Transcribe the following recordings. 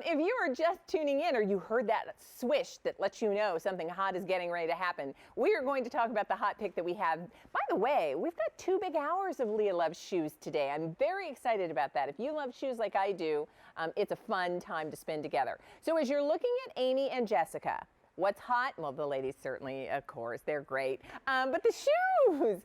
If you are just tuning in or you heard that swish that lets you know something hot is getting ready to happen, we are going to talk about the hot pick that we have. By the way, we've got 2 big hours of Leah Loves Shoes today. I'm very excited about that. If you love shoes like I do, it's a fun time to spend together. So as you're looking at Amy and Jessica, what's hot? Well, the ladies certainly, of course, they're great. But the shoes.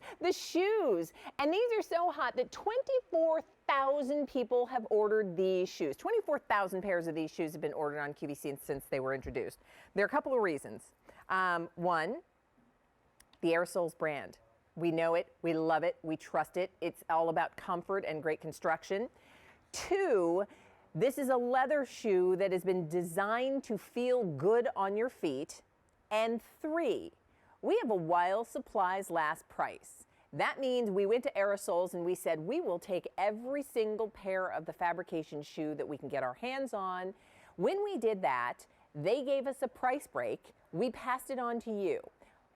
And these are so hot that 24,000 people have ordered these shoes. 24,000 pairs of these shoes have been ordered on QVC since they were introduced. There are a couple of reasons. One, the Aerosoles brand. We know it, we love it, we trust it. It's all about comfort and great construction. 2, this is a leather shoe that has been designed to feel good on your feet. And 3, we have a while supplies last price. That means we went to Aerosoles and we said we will take every single pair of the Fabrication shoe that we can get our hands on. When we did that, they gave us a price break. We passed it on to you.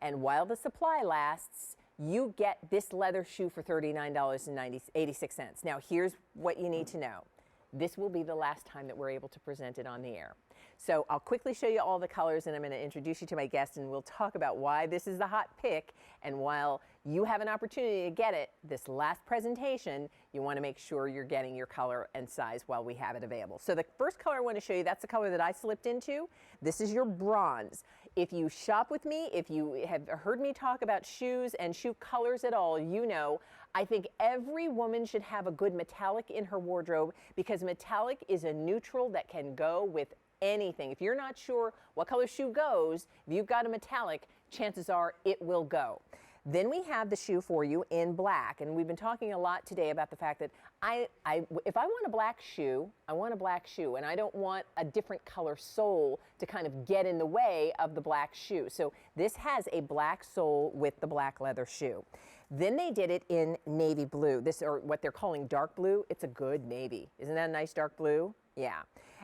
And while the supply lasts, you get this leather shoe for $39.86. Now, here's what you need to know. This will be the last time that we're able to present it on the air. So I'll quickly show you all the colors and I'm going to introduce you to my guest and we'll talk about why this is the hot pick. And while you have an opportunity to get it, this last presentation, you want to make sure you're getting your color and size while we have it available. So the first color I want to show you, that's the color that I slipped into. This is your bronze. If you shop with me, if you have heard me talk about shoes and shoe colors at all, you know I think every woman should have a good metallic in her wardrobe because metallic is a neutral that can go with anything. If you're not sure what color shoe goes, if you've got a metallic, chances are it will go. Then we have the shoe for you in black, and we've been talking a lot today about the fact that if I want a black shoe, I want a black shoe, and I don't want a different color sole to kind of get in the way of the black shoe. So this has a black sole with the black leather shoe. Then they did it in navy blue, this or what they're calling dark blue. It's a good navy. Isn't that a nice dark blue? Yeah.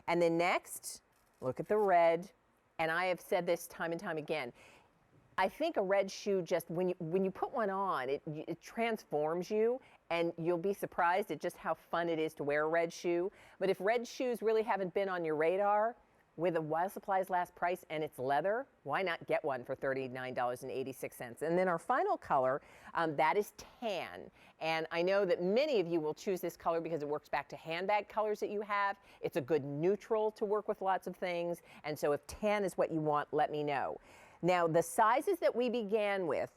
And then next, look at the red, and I have said this time and time again. I think a red shoe just, when you put one on, it transforms you, and you'll be surprised at just how fun it is to wear a red shoe. But if red shoes really haven't been on your radar, with a while supplies last price and it's leather, why not get one for $39.86? And then our final color, that is tan. And I know that many of you will choose this color because it works back to handbag colors that you have. It's a good neutral to work with lots of things. And so if tan is what you want, let me know. Now, the sizes that we began with,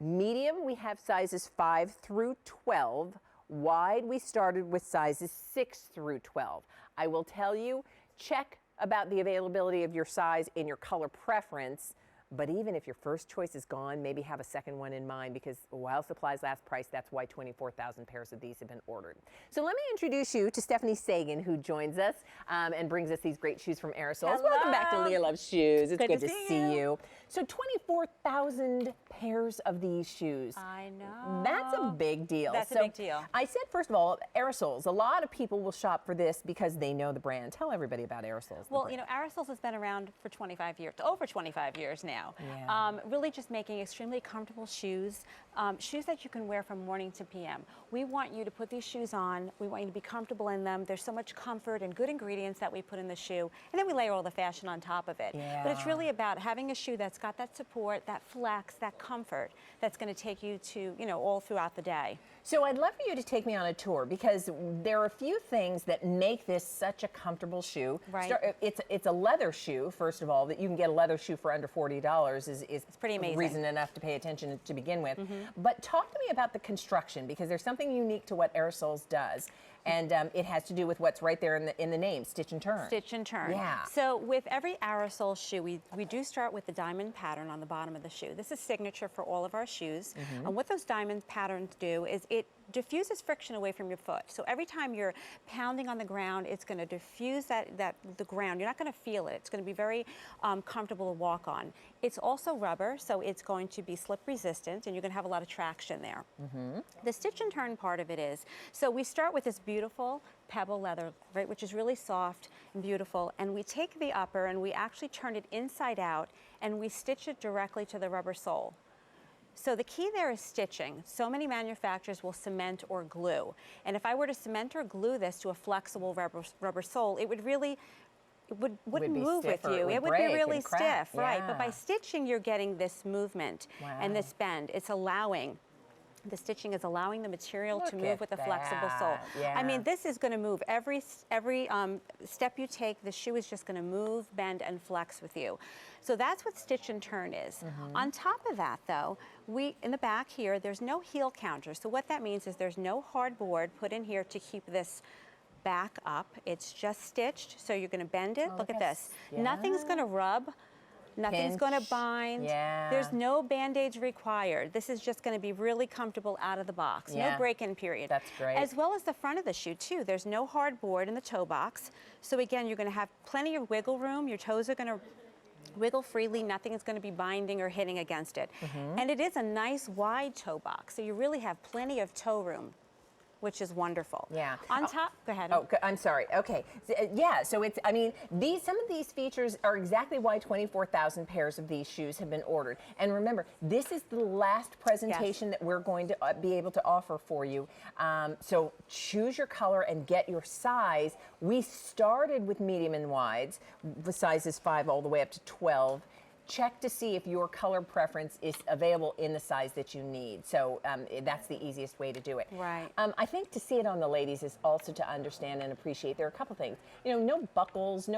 medium, we have sizes 5 through 12. Wide, we started with sizes 6 through 12. I will tell you, check about the availability of your size in your color preference. But even if your first choice is gone, maybe have a second one in mind because while supplies last price, that's why 24,000 pairs of these have been ordered. So let me introduce you to Stephanie Sagan, who joins us and brings us these great shoes from Aerosoles. Hello. Welcome back to Leah Loves Shoes. It's good to see you. So 24,000 pairs of these shoes. I know. That's a big deal. That's a big deal. I said, first of all, Aerosoles. A lot of people will shop for this because they know the brand. Tell everybody about Aerosoles. Well, you know, Aerosoles has been around for 25 years, over 25 years now. Yeah. Really just making extremely comfortable shoes, shoes that you can wear from morning to PM. We want you to put these shoes on. We want you to be comfortable in them. There's so much comfort and good ingredients that we put in the shoe, and then we layer all the fashion on top of it. Yeah. But it's really about having a shoe that's got that support, that flex, that comfort that's going to take you to, you know, all throughout the day. So I'd love for you to take me on a tour because there are a few things that make this such a comfortable shoe. Right. It's a leather shoe, first of all, that you can get a leather shoe for under $40 is it's pretty amazing. Reason enough to pay attention to begin with. But talk to me about the construction because there's something unique to what Aerosoles does. And it has to do with what's right there in the name, stitch and turn. Stitch and turn. Yeah. So with every Aerosol shoe, we do start with the diamond pattern on the bottom of the shoe. This is signature for all of our shoes. And what those diamond patterns do is it diffuses friction away from your foot. So every time you're pounding on the ground, it's going to diffuse the ground. You're not going to feel it. It's going to be very comfortable to walk on. It's also rubber, so it's going to be slip resistant, and you're going to have a lot of traction there. The stitch and turn part of it is, so we start with this beautiful pebble leather, right, which is really soft and beautiful, and we take the upper and we actually turn it inside out and we stitch it directly to the rubber sole. So the key there is stitching. So many manufacturers will cement or glue. And if I were to cement or glue this to a flexible rubber sole, it would really wouldn't be move with stiff or it you. would It would break be and really crack. stiff, right? But by Yeah. stitching, you're getting this movement and Wow. this bend. It's allowing. The stitching is allowing the material to Look move at with a flexible sole. that. Yeah. I mean, this is going to move every step you take. The shoe is just going to move, bend, and flex with you. So that's what stitch and turn is. On top of that, though, in the back here, there's no heel counter. So what that means is there's no hard board put in here to keep this back up. It's just stitched. So you're going to bend it. Oh, Look at yes. this. Nothing's going to rub. Nothing's going to Pinch. bind. Yeah. There's no bandage required. This is just going to be really comfortable out of the box. Yeah. No break-in period. That's great. As well as the front of the shoe, too. There's no hard board in the toe box. So again, you're going to have plenty of wiggle room. Your toes are going to wiggle freely. Nothing is going to be binding or hitting against it. And it is a nice wide toe box. So you really have plenty of toe room, which is wonderful. Yeah. On top, go ahead. Oh, I'm sorry. Okay. Yeah, so it's, I mean, some of these features are exactly why 24,000 pairs of these shoes have been ordered. And remember, this is the last presentation that we're going to be able to offer for you. So choose your color and get your size. We started with medium and wides, the sizes 5 all the way up to 12. Check to see if your color preference is available in the size that you need. So that's the easiest way to do it. Right. I think to see it on the ladies is also to understand and appreciate. There are a couple things. You know, no buckles,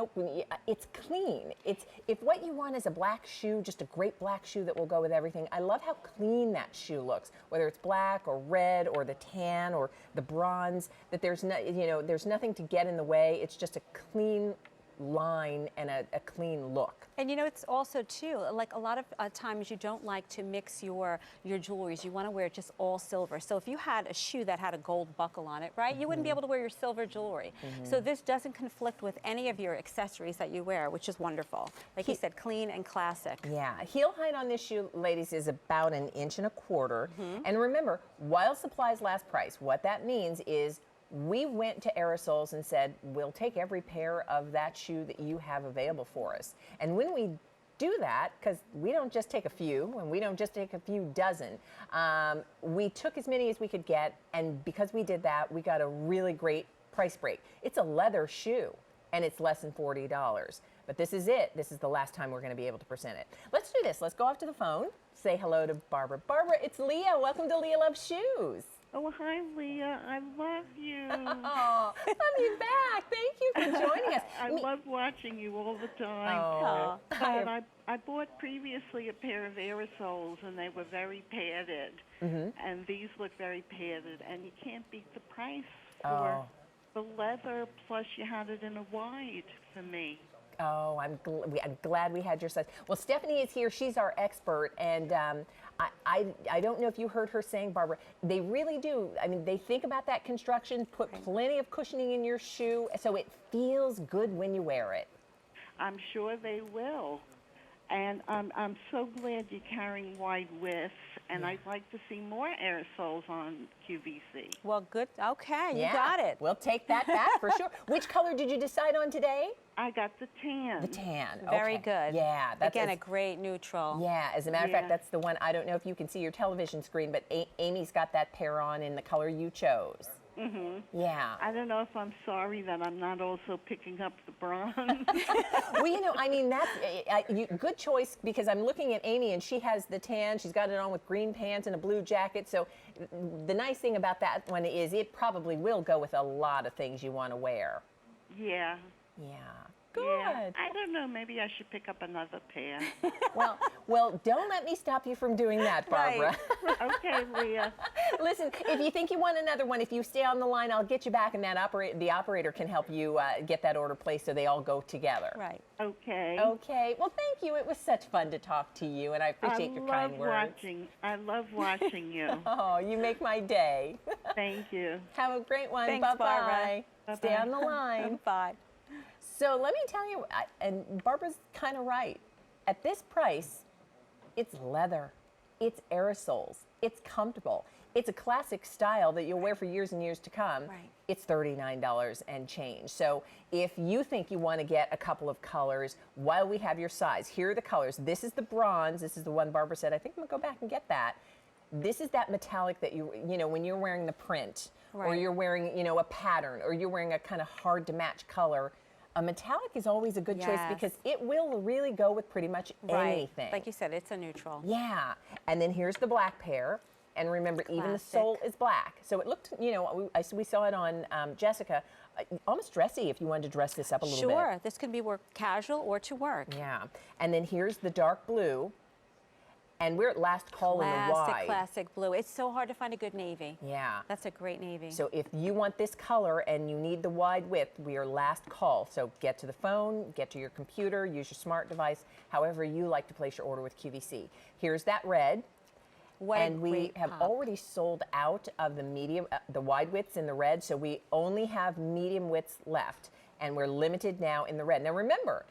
it's clean. If what you want is a black shoe, just a great black shoe that will go with everything. I love how clean that shoe looks, whether it's black or red or the tan or the bronze, that there's nothing to get in the way. It's just a clean line and a clean look. And you know, it's also too, like a lot of times you don't like to mix your jewelries. You want to wear just all silver. So if you had a shoe that had a gold buckle on it, right, you wouldn't be able to wear your silver jewelry. So this doesn't conflict with any of your accessories that you wear, which is wonderful. Like you said, clean and classic. Yeah, heel height on this shoe, ladies, is about 1.25 inches. And remember, while supplies last price, what that means is we went to Aerosoles and said, we'll take every pair of that shoe that you have available for us. And when we do that, because we don't just take a few, and we don't just take a few dozen, we took as many as we could get, and because we did that, we got a really great price break. It's a leather shoe, and it's less than $40. But this is it. This is the last time we're going to be able to present it. Let's do this. Let's go off to the phone, say hello to Barbara. Barbara, it's Leah. Welcome to Leah Loves Shoes. Oh, hi, Leah. I love you. Oh, love you back. Thank you for joining us. I love watching you all the time. Oh, But I bought previously a pair of Aerosoles, and they were very padded. And these look very padded, and you can't beat the price for the leather, plus you had it in a wide for me. Oh, I'm glad we had your size. Well, Stephanie is here. She's our expert, and I don't know if you heard her saying, Barbara, they really do. I mean, they think about that construction, put plenty of cushioning in your shoe, so it feels good when you wear it. I'm sure they will. And I'm so glad you're carrying wide width, and I'd like to see more Aerosoles on QVC. Well, good. Okay, you Yeah, got it. We'll take that back for sure. Which color did you decide on today? I got the tan. The tan. Very Okay. good. Yeah. That's Again, a great neutral. Yeah, as a matter of fact, Yeah. that's the one. I don't know if you can see your television screen, but Amy's got that pair on in the color you chose. Yeah. I don't know if I'm sorry that I'm not also picking up the bronze. Well, you know, I mean, that's good choice, because I'm looking at Amy and she has the tan. She's got it on with green pants and a blue jacket. So the nice thing about that one is it probably will go with a lot of things you want to wear. Yeah. Yeah. Good. Yeah. I don't know. Maybe I should pick up another pair. Well, don't let me stop you from doing that, Barbara. Okay, Leah. Listen, if you think you want another one, if you stay on the line, I'll get you back, and the operator can help you get that order placed so they all go together. Right. Okay. Okay. Well, thank you. It was such fun to talk to you, and I appreciate your kind words. I love watching you. Oh, you make my day. Thank you. Have a great one. Thanks, Bye-bye. Barbara. Stay on the line. Bye. So let me tell you, and Barbara's kind of right. At this price, it's leather, it's Aerosoles, it's comfortable, it's a classic style that you'll wear for years and years to come. Right. It's $39 and change. So if you think you want to get a couple of colors while we have your size, here are the colors. This is the bronze. This is the one Barbara said, I think I'm going to go back and get that. This is that metallic that you know, when you're wearing the print, or Right. you're wearing, a pattern, or you're wearing a kind of hard to match color. A metallic is always a good choice Yes. because it will really go with pretty much anything. Like you said, it's a neutral. Yeah, and then here's the black pair. And remember, even the Classic. sole is black. So it looked, you know, we saw it on Jessica, almost dressy if you wanted to dress this up a little bit. Sure, this can be work casual or to work. Yeah, and then here's the dark blue. And we're at last call in the wide. Classic blue. It's so hard to find a good navy. Yeah. That's a great navy. So if you want this color and you need the wide width, we are last call. So get to the phone, get to your computer, use your smart device, however you like to place your order with QVC. Here's that red. What a And we great have pop. already sold out of the medium, the wide widths in the red, so we only have medium widths left, and we're limited now in the red. Now remember,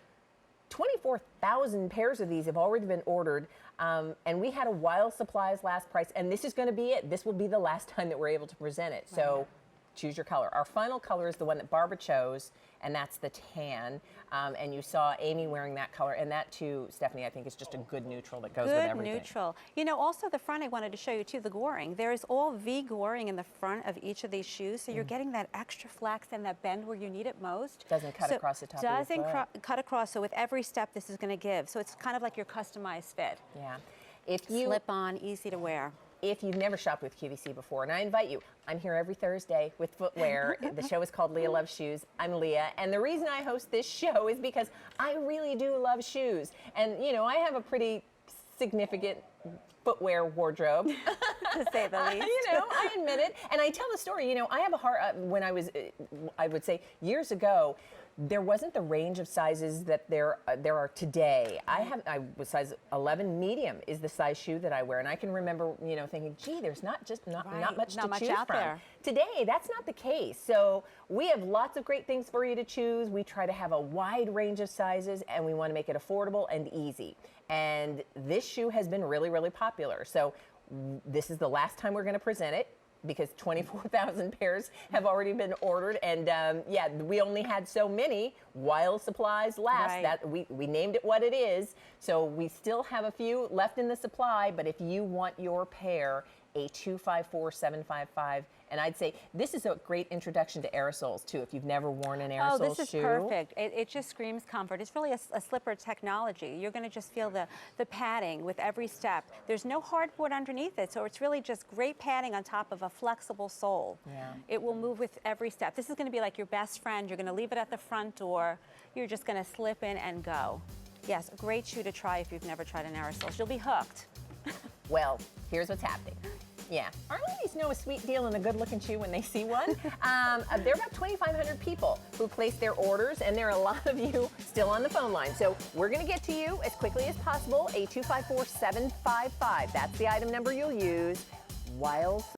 24,000 pairs of these have already been ordered, and we had a while supplies last price, and this is going to be it. This will be the last time that we're able to present it. So choose your color. Our final color is the one that Barbara chose, and that's the tan. And you saw Amy wearing that color, and that too, Stephanie, I think is just a good neutral that goes with everything. Good neutral. You know, also the front I wanted to show you too, the goring. There is all V goring in the front of each of these shoes, so you're getting that extra flex and that bend where you need it most. Doesn't cut across the top of your foot. Doesn't cut across, so with every step this is going to give. So it's kind of like your customized fit. Yeah. If you Slip on, easy to wear. If you've never shopped with QVC before, and I invite you, I'm here every Thursday with footwear. The show is called Leah Loves Shoes. I'm Leah, and the reason I host this show is because I really do love shoes. And, you know, I have a pretty significant footwear wardrobe. To say the least. You know, I admit it. And I tell the story, you know, I have a heart, when I was, I would say years ago, there wasn't the range of sizes that there are today. I was size 11 medium is the size shoe that I wear, and I can remember, you know, thinking, gee, there's not much to choose out from. there. Today, that's not the case. So we have lots of great things for you to choose. We try to have a wide range of sizes, and we want to make it affordable and easy. And this shoe has been really, really popular. So this is the last time we're going to present it, because 24,000 pairs have already been ordered, and yeah, we only had so many while supplies last. Right. That we named it what it is, so we still have a few left in the supply. But if you want your pair, a 254755, and I'd say this is a great introduction to Aerosoles too. If you've never worn an Aerosoles shoe, Oh, this is perfect. It just screams comfort. It's really a slipper technology. You're going to just feel the padding with every step. There's no hardboard underneath it, so it's really just great padding on top of a flexible sole. Yeah. It will move with every step. This is going to be like your best friend. You're going to leave it at the front door. You're just going to slip in and go. Yes, a great shoe to try if you've never tried an Aerosoles. You'll be hooked. Well, here's what's happening. Yeah, our ladies know a sweet deal and a good-looking shoe when they see one. There are about 2,500 people who placed their orders, and there are a lot of you still on the phone line. So we're going to get to you as quickly as possible. A 254755. That's the item number you'll use while